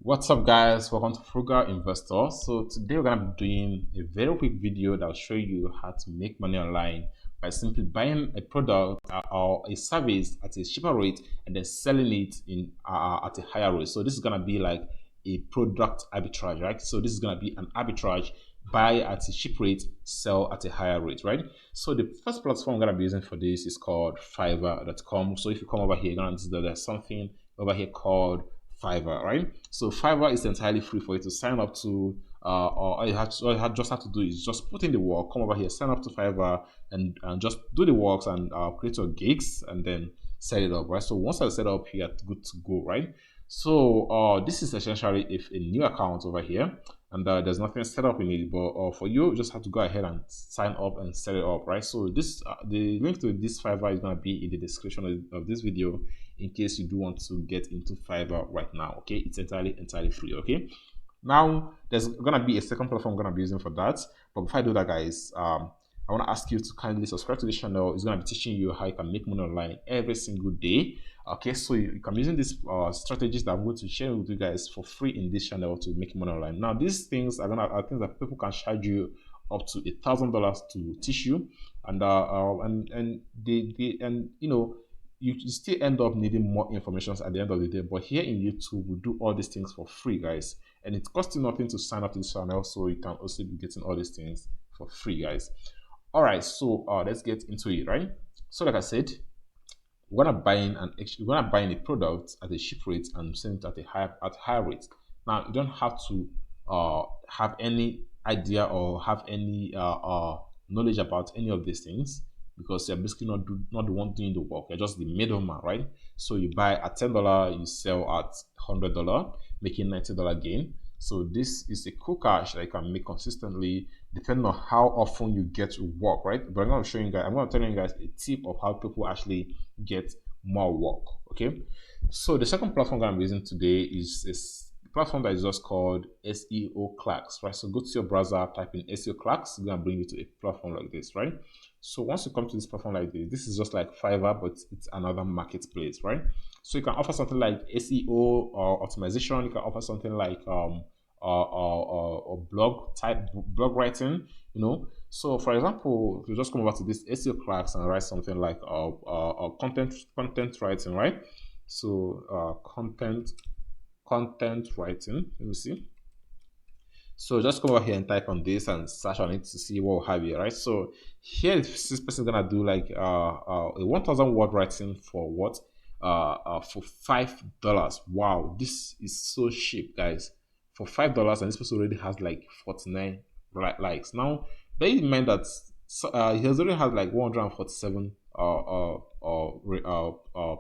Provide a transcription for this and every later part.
What's up, guys? Welcome to Frugal Investor. So today we're gonna be doing a very quick video that'll show you how to make money online by simply buying a product or a service at a cheaper rate and then selling it in at a higher rate. So this is gonna be like a product arbitrage, right? So this is gonna be an arbitrage: buy at a cheap rate, sell at a higher rate, right? So the first platform I'm gonna be using for this is called Fiverr.com. So if you come over here, you're gonna see that there's something over here called Fiverr, right? So Fiverr is entirely free for you to sign up to, or all you just have to do is just put in the work, come over here, sign up to Fiverr, and just do the works and create your gigs and then set it up, right? So once I set up, you're good to go, right? So this is essentially if a new account over here, and there's nothing set up in it, but for you just have to go ahead and sign up and set it up, right? So this the link to this Fiverr is going to be in the description of this video in case you do want to get into Fiverr right now. Okay, it's entirely free. Okay, now there's gonna be a second platform I'm gonna be using for that, but before I do that, guys, I want to ask you to kindly subscribe to this channel. It's going to be teaching you how you can make money online every single day. Okay, so you can be using these strategies that I'm going to share with you guys for free in this channel to make money online. Now, these things are things that people can charge you up to $1,000 to teach you, and you know, you still end up needing more information at the end of the day. But here in YouTube, we do all these things for free, guys, and it costs you nothing to sign up to this channel, so you can also be getting all these things for free, guys. All right, so let's get into it, right? So like I said, we're gonna buy in a product at a cheap rate and sell it at a higher rate. Now you don't have to have any idea or have any knowledge about any of these things, because you're basically not the one doing the work. You're just the middleman, right? So you buy at $10, you sell at $100, making $90 gain. So this is a cool cash that you can make consistently, depending on how often you get to work, right? But I'm going to show you guys, I'm going to tell you guys a tip of how people actually get more work. Okay. So the second platform I'm using today is a platform that is just called SEO Clerks, right? So go to your browser, type in SEO Clerks, it's going to bring you to a platform like this, right? So once you come to this platform like this is just like Fiverr, but it's another marketplace, right? So you can offer something like SEO or optimization. You can offer something like or blog writing, you know. So for example, if you just come over to this SEO Clerks and write something like content writing, right? So content writing. Let me see. So just come over here and type on this and search on it to see what we have here, right? So here this person is gonna do like a 1,000 word writing for what? For $5. Wow, this is so cheap, guys. For $5, and this person already has like 49 likes. Now, bear in mind that he has already had like 147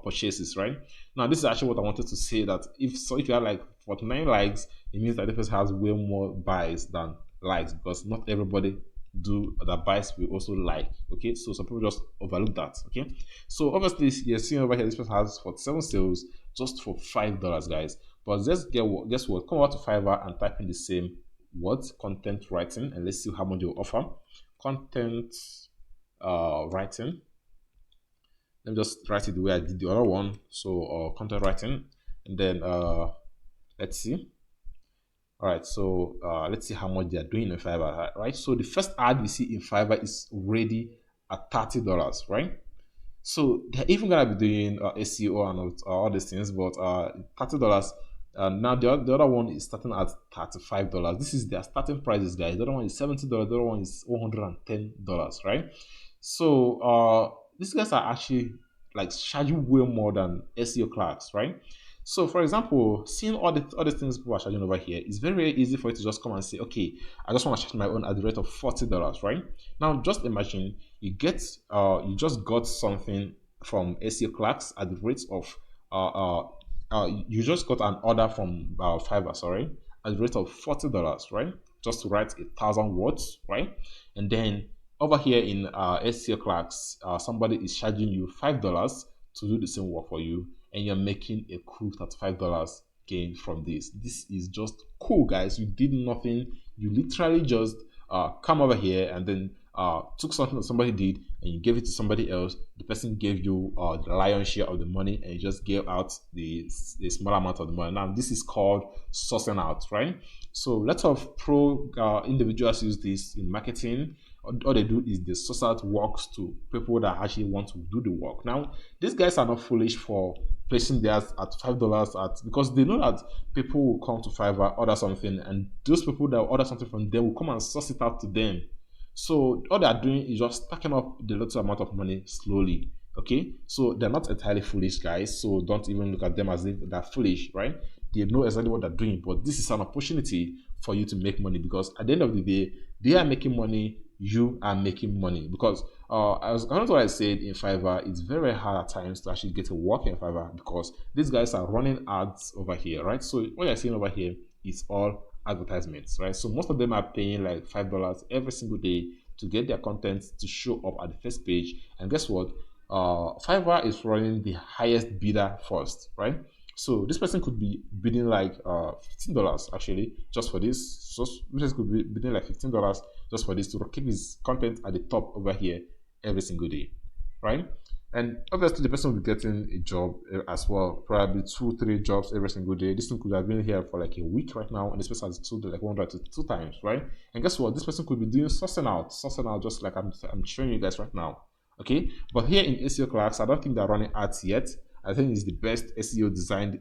purchases, right? Now, this is actually what I wanted to say, that if you have like 49 likes, it means that the person has way more buys than likes, because not everybody that buys will also like. Okay, so some people just overlook that. Okay, so obviously you're seeing over here this person has 47 sales just for $5, guys. But guess what? Come over to Fiverr and type in the same word, content writing, and let's see how much they'll offer. Content writing. Let me just write it the way I did the other one. So content writing, and then let's see. All right, so let's see how much they are doing in Fiverr, right? So the first ad we see in Fiverr is already at $30, right? So they're even gonna be doing SEO and all these things, but $30. Now the other one is starting at $35. This is their starting prices, guys. The other one is $70. The other one is $110, right? So these guys are actually like charging way more than SEO Clerks, right? So, for example, seeing all the things people are charging over here, it's very easy for you to just come and say, okay, I just want to charge my own at the rate of $40, right? Now, just imagine you just got something from SEO Clerks at the rate of you just got an order from Fiverr, sorry, at the rate of $40, right? Just to write 1,000 words, right? And then over here in SEO Clerks, somebody is charging you $5 to do the same work for you, and you're making a cool $35 gain from this. This is just cool, guys. You did nothing. You literally just come over here and then took something that somebody did and you gave it to somebody else. The person gave you the lion's share of the money and you just gave out the small amount of the money. Now this is called sourcing out, right? So lots of pro individuals use this in marketing. All they do is they source out works to people that actually want to do the work. Now these guys are not foolish for placing theirs at $5 at, because they know that people will come to Fiverr, order something, and those people that order something from them will come and source it out to them. So all they are doing is just stacking up the little amount of money slowly. Okay, so they're not entirely foolish, guys. So don't even look at them as if they're foolish, right? They know exactly what they're doing, but this is an opportunity for you to make money, because at the end of the day, they are making money, you are making money. Because as what I said, in Fiverr, it's very hard at times to actually get a work in Fiverr because these guys are running ads over here, right? So what you're seeing over here is all advertisements, right? So most of them are paying like $5 every single day to get their content to show up at the first page. And guess what? Fiverr is running the highest bidder first, right? So this person could be bidding like $15 actually just for this. So this person could be bidding like $15 just for this to keep his content at the top over here every single day, right? And obviously the person will be getting a job as well, probably 2-3 jobs every single day. This one could have been here for like a week right now, and this person has told like 102 times, right? And guess what? This person could be doing sourcing out just like I'm showing you guys right now. Okay, but here in SEO Clerks, I don't think they're running ads yet. I think it's the best SEO designed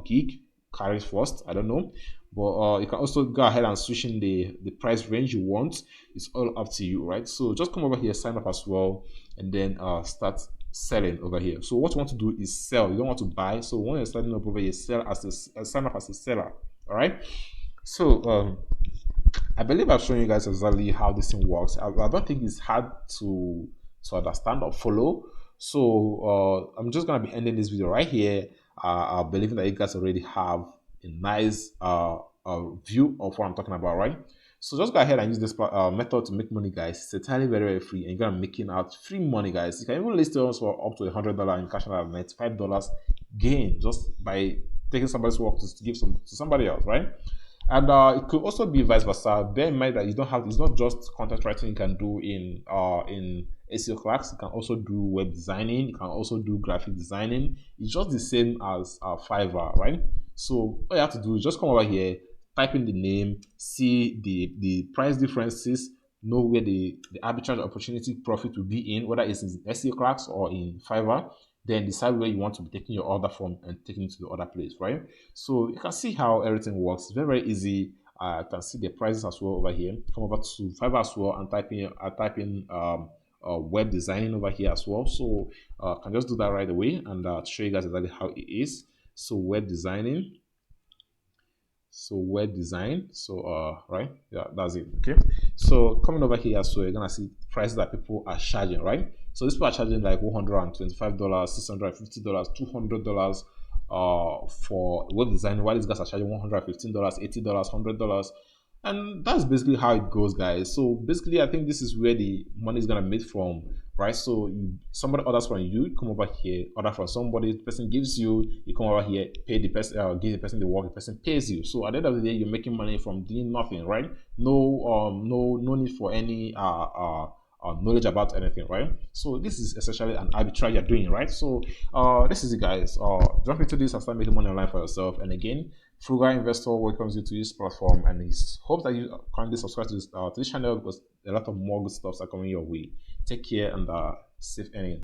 gig carries first. I don't know, but you can also go ahead and switch in the price range you want. It's all up to you, right? So just come over here, sign up as well, and then start selling over here. So what you want to do is sell. You don't want to buy. So when you're signing up over here, sell as a sign up as a seller. All right. So I believe I've shown you guys exactly how this thing works. I don't think it's hard to understand or follow. So I'm just gonna be ending this video right here. I believe that you guys already have a nice view of what I'm talking about, right? So just go ahead and use this method to make money, guys. It's entirely very free, and you're gonna making out free money, guys. You can even list yours for up to $100 and cash out $95 gain just by taking somebody's work to give some to somebody else, right? And it could also be vice versa. Bear in mind that you don't have, it's not just content writing you can do in SEO Clerks. You can also do web designing. You can also do graphic designing. It's just the same as Fiverr, right? So all you have to do is just come over here, type in the name, see the price differences, know where the arbitrage opportunity profit will be in, whether it's in SEO Clerks or in Fiverr. Then decide where you want to be taking your order from and taking it to the other place, right? So you can see how everything works. It's very, very easy. You can see the prices as well over here. Come over to Fiverr as well and type in web designing over here as well. So I can just do that right away and show you guys exactly how it is. So web designing. So web design. So right, yeah, that's it. Okay, so coming over here, so you're gonna see prices that people are charging, right? So these people are charging like $125, $650, $200 for web design, while these guys are charging $115, $80, $100. And that's basically how it goes, guys. So basically I think this is where the money is gonna made from, right? So somebody orders from you come over here, order from somebody, the person gives you come over here, pay the person, give the person the work, the person pays you. So at the end of the day, you're making money from doing nothing, right? No need for any knowledge about anything, right? So this is essentially an arbitrage you're doing, right? So this is it, guys. Jump into this and start making money online for yourself. And again, Frugal Investor welcomes you to this platform, and he hopes that you kindly subscribe to this channel, because a lot of more good stuff are coming your way. Take care and safe earning.